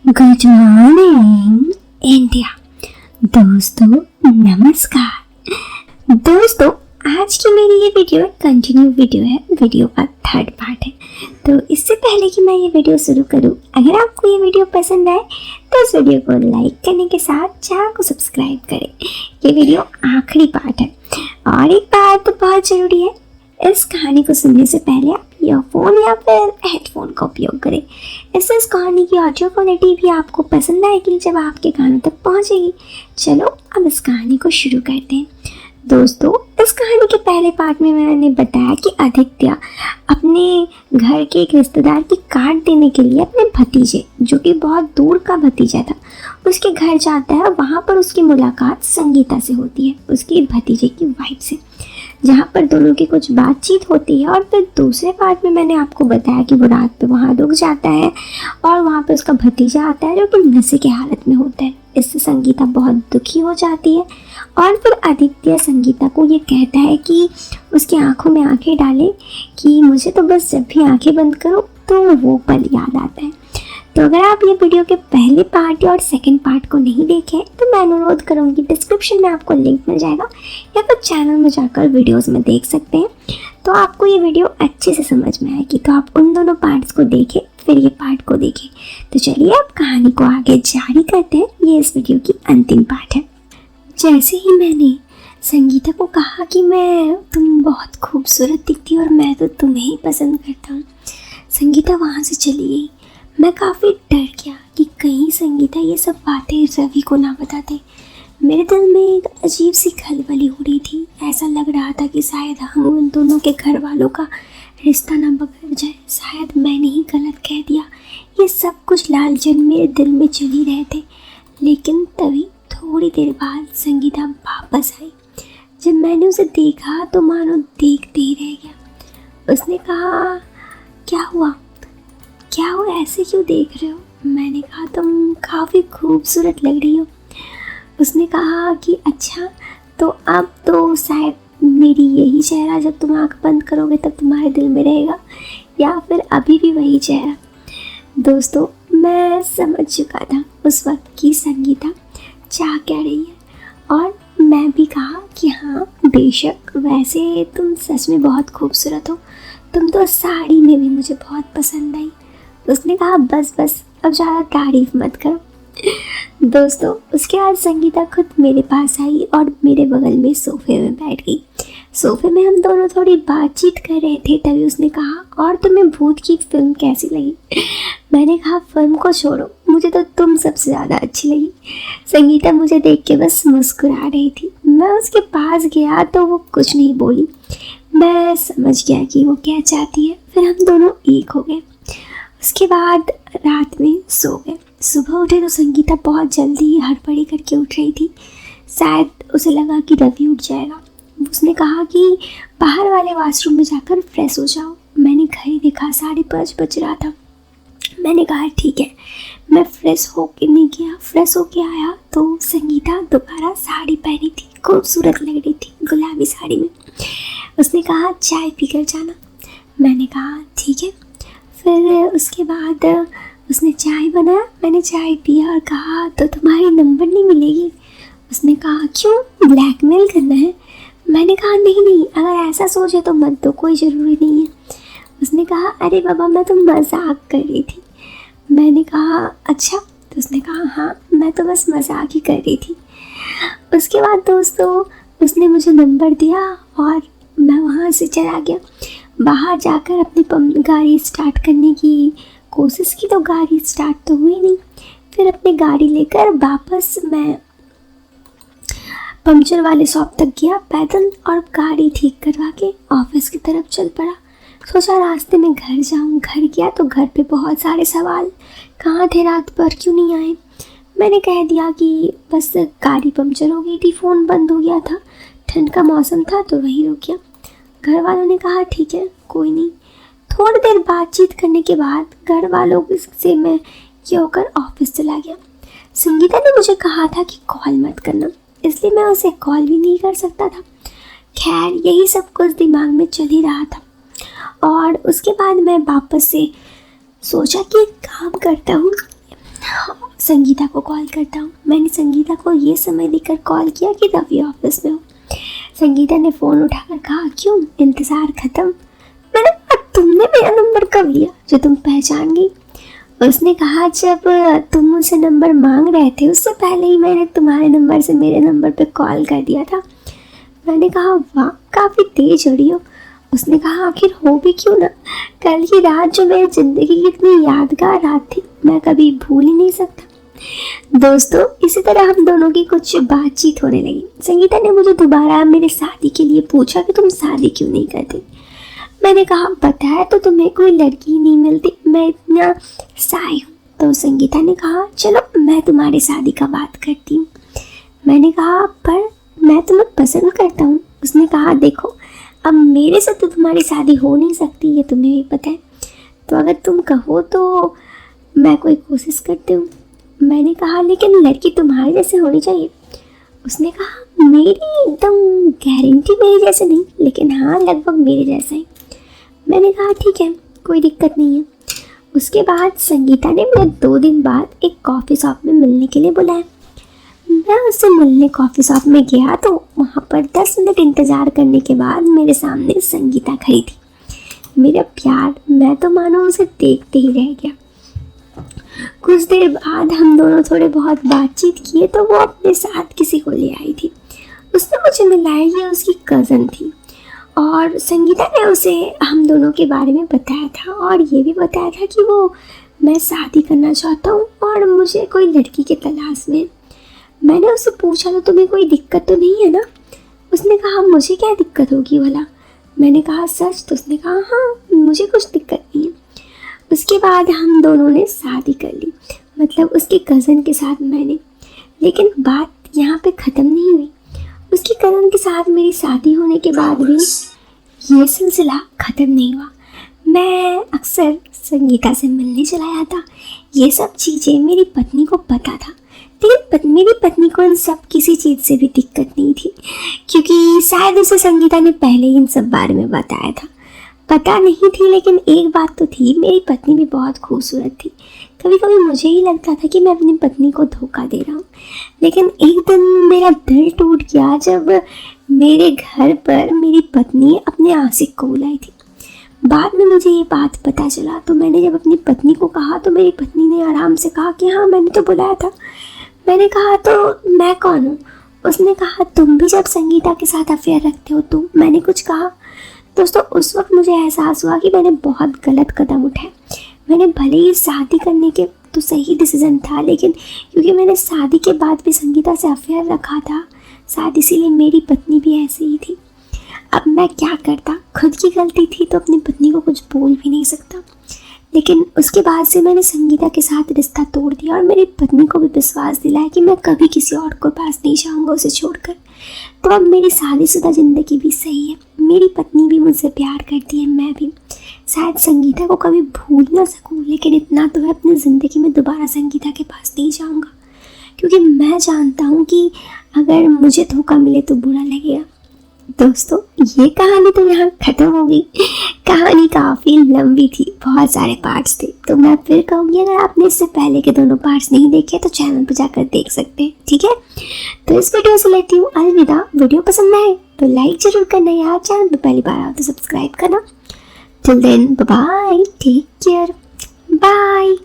Good morning India. दोस्तों नमस्कार। दोस्तों आज की मेरी ये वीडियो कंटिन्यू वीडियो है, वीडियो का थर्ड पार्ट है। तो इससे पहले कि मैं ये वीडियो शुरू करूं, अगर आपको ये वीडियो पसंद आए तो इस वीडियो को लाइक करने के साथ चैनल को सब्सक्राइब करें। ये वीडियो आखिरी पार्ट है और एक बात तो बहुत ज़रूरी है, इस कहानी को सुनने से पहले आप ईयरफोन या फिर हेडफोन का उपयोग करें। इससे इस कहानी की ऑडियो क्वालिटी भी आपको पसंद आएगी जब आपके कानों तक पहुंचेगी। चलो अब इस कहानी को शुरू करते हैं। दोस्तों इस कहानी के पहले पार्ट में मैंने बताया कि आदित्य अपने घर के एक रिश्तेदार की कार्ड देने के लिए अपने भतीजे, जो कि बहुत दूर का भतीजा था, उसके घर जाता है। वहाँ पर उसकी मुलाकात संगीता से होती है, उसकी भतीजे की वाइफ से, जहाँ पर दोनों की कुछ बातचीत होती है। और फिर दूसरे पार्ट में मैंने आपको बताया कि वो रात पे वहाँ रुक जाता है और वहाँ पे उसका भतीजा आता है जो कि नशे की हालत में होता है। इससे संगीता बहुत दुखी हो जाती है और फिर आदित्य संगीता को ये कहता है कि उसकी आंखों में आंखें डाले कि मुझे तो बस जब भी आंखें बंद करो तो वो पल याद आता है। तो अगर आप ये वीडियो के पहले पार्ट और सेकंड पार्ट को नहीं देखें तो मैं अनुरोध करूँगी डिस्क्रिप्शन में आपको लिंक मिल जाएगा या फिर चैनल में जाकर वीडियोस में देख सकते हैं, तो आपको ये वीडियो अच्छे से समझ में आएगी। तो आप उन दोनों पार्ट्स को देखें फिर ये पार्ट को देखें। तो चलिए अब कहानी को आगे जारी करते हैं। ये इस वीडियो की अंतिम पार्ट है। जैसे ही मैंने संगीता को कहा कि तुम बहुत खूबसूरत दिखती और मैं तो तुम्हें ही पसंद करता हूँ, संगीता वहाँ से चली गई। मैं काफ़ी डर गया कि कहीं संगीता ये सब बातें रवि को ना बता दे। मेरे दिल में एक अजीब सी खलबली हो रही थी। ऐसा लग रहा था कि शायद हम उन दोनों के घर वालों का रिश्ता ना बिगड़ जाए, शायद मैंने ही गलत कह दिया। ये सब कुछ लालचन मेरे दिल में चल ही रहे थे। लेकिन तभी थोड़ी देर बाद संगीता वापस आई। जब मैंने उसे देखा तो मानो देखते ही रह गया। उसने कहा, क्या हुआ ऐसे क्यों देख रहे हो? मैंने कहा, तुम काफ़ी खूबसूरत लग रही हो। उसने कहा कि अच्छा, तो अब तो शायद मेरी यही चेहरा जब तुम आँख बंद करोगे तब तुम्हारे दिल में रहेगा, या फिर अभी भी वही चेहरा। दोस्तों मैं समझ चुका था उस वक्त की संगीता चाह क्या रही है और मैं भी कहा कि हाँ बेशक, वैसे तुम सच में बहुत खूबसूरत हो, तुम तो साड़ी में भी मुझे बहुत पसंद आई। उसने कहा बस अब ज़्यादा तारीफ मत करो। दोस्तों उसके बाद संगीता खुद मेरे पास आई और मेरे बगल में सोफे में बैठ गई। सोफे में हम दोनों थोड़ी बातचीत कर रहे थे, तभी उसने कहा, और तुम्हें भूत की फिल्म कैसी लगी? मैंने कहा, फिल्म को छोड़ो, मुझे तो तुम सबसे ज़्यादा अच्छी लगी। संगीता मुझे देख के बस मुस्कुरा रही थी। मैं उसके पास गया तो वो कुछ नहीं बोली। मैं समझ गया कि वो क्या चाहती है। फिर हम दोनों एक हो गए। उसके बाद रात में सो गए। सुबह उठे तो संगीता बहुत जल्दी हड़बड़ी करके उठ रही थी। शायद उसे लगा कि रवि उठ जाएगा। उसने कहा कि बाहर वाले वॉशरूम में जाकर फ्रेश हो जाओ। मैंने घड़ी देखा, 5:30 बज रहा था। मैंने कहा ठीक है। मैं फ्रेश होके आया तो संगीता दोबारा साड़ी पहनी थी, खूबसूरत लग रही थी गुलाबी साड़ी में। उसने कहा चाय पीकर जाना। मैंने कहा ठीक है। फिर उसके बाद उसने चाय बनाया, मैंने चाय पिया और कहा, तो तुम्हारी नंबर नहीं मिलेगी? उसने कहा क्यों, ब्लैकमेल करना है? मैंने कहा नहीं, अगर ऐसा सोचे तो मत दो, कोई ज़रूरी नहीं है। उसने कहा अरे बाबा मैं तो मजाक कर रही थी। मैंने कहा अच्छा, तो उसने कहा हाँ मैं तो बस मजाक ही कर रही थी। उसके बाद दोस्तों उसने मुझे नंबर दिया और मैं वहाँ से चला गया। बाहर जाकर अपनी गाड़ी स्टार्ट करने की कोशिश की तो गाड़ी स्टार्ट तो हुई नहीं। फिर अपनी गाड़ी लेकर वापस मैं पंक्चर वाले शॉप तक गया पैदल और गाड़ी ठीक करवा के ऑफिस की तरफ चल पड़ा। सोचा रास्ते में घर जाऊं। घर गया तो घर पे बहुत सारे सवाल, कहाँ थे रात भर, क्यों नहीं आए? मैंने कह दिया कि बस गाड़ी पंक्चर हो गई थी, फ़ोन बंद हो गया था, ठंड का मौसम था तो वहीं रुक गया। घर वालों ने कहा ठीक है कोई नहीं। थोड़ी देर बातचीत करने के बाद घर वालों से मैं ये होकर ऑफिस चला गया। संगीता ने मुझे कहा था कि कॉल मत करना, इसलिए मैं उसे कॉल भी नहीं कर सकता था। खैर यही सब कुछ दिमाग में चल ही रहा था और उसके बाद मैं वापस से सोचा कि एक काम करता हूँ संगीता को कॉल करता हूँ। मैंने संगीता को ये समय देकर कॉल किया कि रवि ऑफिस में हो। संगीता ने फ़ोन उठाकर कहा, क्यों, इंतज़ार ख़त्म? मैंने कहा, तुमने मेरा नंबर कब लिया जो तुम पहचान गई? उसने कहा, जब तुम मुझसे नंबर मांग रहे थे उससे पहले ही मैंने तुम्हारे नंबर से मेरे नंबर पे कॉल कर दिया था। मैंने कहा, वाह, काफ़ी तेज हो रही हो। उसने कहा, आखिर हो भी क्यों ना, कल की रात जो मेरी ज़िंदगी की इतनी यादगार रात थी, मैं कभी भूल ही नहीं सकता। दोस्तों, इसी तरह हम दोनों की कुछ बातचीत होने लगी। संगीता ने मुझे दोबारा मेरे शादी के लिए पूछा कि तुम शादी क्यों नहीं करते। मैंने कहा, बताया तो तुम्हें कोई लड़की नहीं मिलती, मैं इतना शाय हूँ। तो संगीता ने कहा, चलो मैं तुम्हारी शादी का बात करती हूँ। मैंने कहा, पर मैं तुम्हें पसंद करता हूँ। उसने कहा, देखो, अब मेरे से तो तुम्हारी शादी हो नहीं सकती, ये तुम्हें भी पता है, तो अगर तुम कहो तो मैं कोई कोशिश करती हूँ। मैंने कहा, लेकिन लड़की तुम्हारे जैसे होनी चाहिए। उसने कहा, मेरी एकदम गारंटी मेरे जैसे नहीं, लेकिन हाँ लगभग मेरे जैसा ही। मैंने कहा, ठीक है, कोई दिक्कत नहीं है। उसके बाद संगीता ने मुझे 2 दिन बाद एक कॉफ़ी शॉप में मिलने के लिए बुलाया। मैं उससे मिलने कॉफ़ी शॉप में गया तो वहाँ पर 10 मिनट इंतज़ार करने के बाद मेरे सामने संगीता खड़ी थी। मेरा प्यार, मैं तो मानो उसे देखते ही रह गया। कुछ देर बाद हम दोनों थोड़े बहुत बातचीत किए तो वो अपने साथ किसी को ले आई थी। उसने मुझे मिलाया, ये उसकी कज़न थी और संगीता ने उसे हम दोनों के बारे में बताया था और ये भी बताया था कि वो मैं शादी करना चाहता हूँ और मुझे कोई लड़की की तलाश में। मैंने उससे पूछा, तो तुम्हें कोई दिक्कत तो नहीं है ना? उसने कहा, मुझे क्या दिक्कत होगी भला? मैंने कहा, सच? तो उसने कहा, हाँ, मुझे कुछ दिक्कत नहीं है। उसके बाद हम दोनों ने शादी कर ली, मतलब उसके कज़न के साथ मैंने। लेकिन बात यहाँ पे ख़त्म नहीं हुई। उसकी कज़न के साथ मेरी शादी होने के बाद भी ये सिलसिला ख़त्म नहीं हुआ। मैं अक्सर संगीता से मिलने चला जाता। ये सब चीज़ें मेरी पत्नी को पता था, लेकिन मेरी पत्नी को इन सब किसी चीज़ से भी दिक्कत नहीं थी, क्योंकि शायद उसे संगीता ने पहले ही इन सब बारे में बताया था। पता नहीं थी, लेकिन एक बात तो थी, मेरी पत्नी भी बहुत खूबसूरत थी। कभी कभी मुझे ही लगता था कि मैं अपनी पत्नी को धोखा दे रहा हूँ। लेकिन एक दिन मेरा दिल टूट गया जब मेरे घर पर मेरी पत्नी अपने आशिक को बुलाई थी। बाद में मुझे ये बात पता चला, तो मैंने जब अपनी पत्नी को कहा तो मेरी पत्नी ने आराम से कहा कि हाँ, मैंने तो बुलाया था। मैंने कहा, तो मैं कौन हूँ? उसने कहा, तुम भी जब संगीता के साथ अफेयर रखते हो तो। मैंने कुछ कहा। दोस्तों, उस वक्त मुझे एहसास हुआ कि मैंने बहुत गलत कदम उठाए। मैंने भले ही शादी करने के तो सही डिसीज़न था, लेकिन क्योंकि मैंने शादी के बाद भी संगीता से अफेयर रखा था, शायद इसीलिए मेरी पत्नी भी ऐसी ही थी। अब मैं क्या करता, खुद की गलती थी तो अपनी पत्नी को कुछ बोल भी नहीं सकता। लेकिन उसके बाद से मैंने संगीता के साथ रिश्ता तोड़ दिया और मेरी पत्नी को भी विश्वास दिलाया कि मैं कभी किसी और को पास नहीं जाऊँगा उसे छोड़कर। तो अब मेरी शादीशुदा ज़िंदगी भी सही है, मेरी पत्नी भी मुझसे प्यार करती है, मैं भी। शायद संगीता को कभी भूल ना सकूं, लेकिन इतना तो है, अपनी ज़िंदगी में दोबारा संगीता के पास नहीं जाऊंगा, क्योंकि मैं जानता हूं कि अगर मुझे धोखा मिले तो बुरा लगेगा। दोस्तों, ये कहानी तो यहाँ ख़त्म हो गई। कहानी काफ़ी लंबी थी, बहुत सारे पार्ट्स थे, तो मैं फिर कहूँगी अगर आपने इससे पहले के दोनों पार्ट्स नहीं देखे तो चैनल पर जाकर देख सकते हैं, ठीक है? तो इस वीडियो से लेती हूँ अलविदा। वीडियो पसंद आए तो लाइक ज़रूर करना यार, चैनल पर पहली बार आओ तो सब्सक्राइब करना। Till then, bye, take care, bye.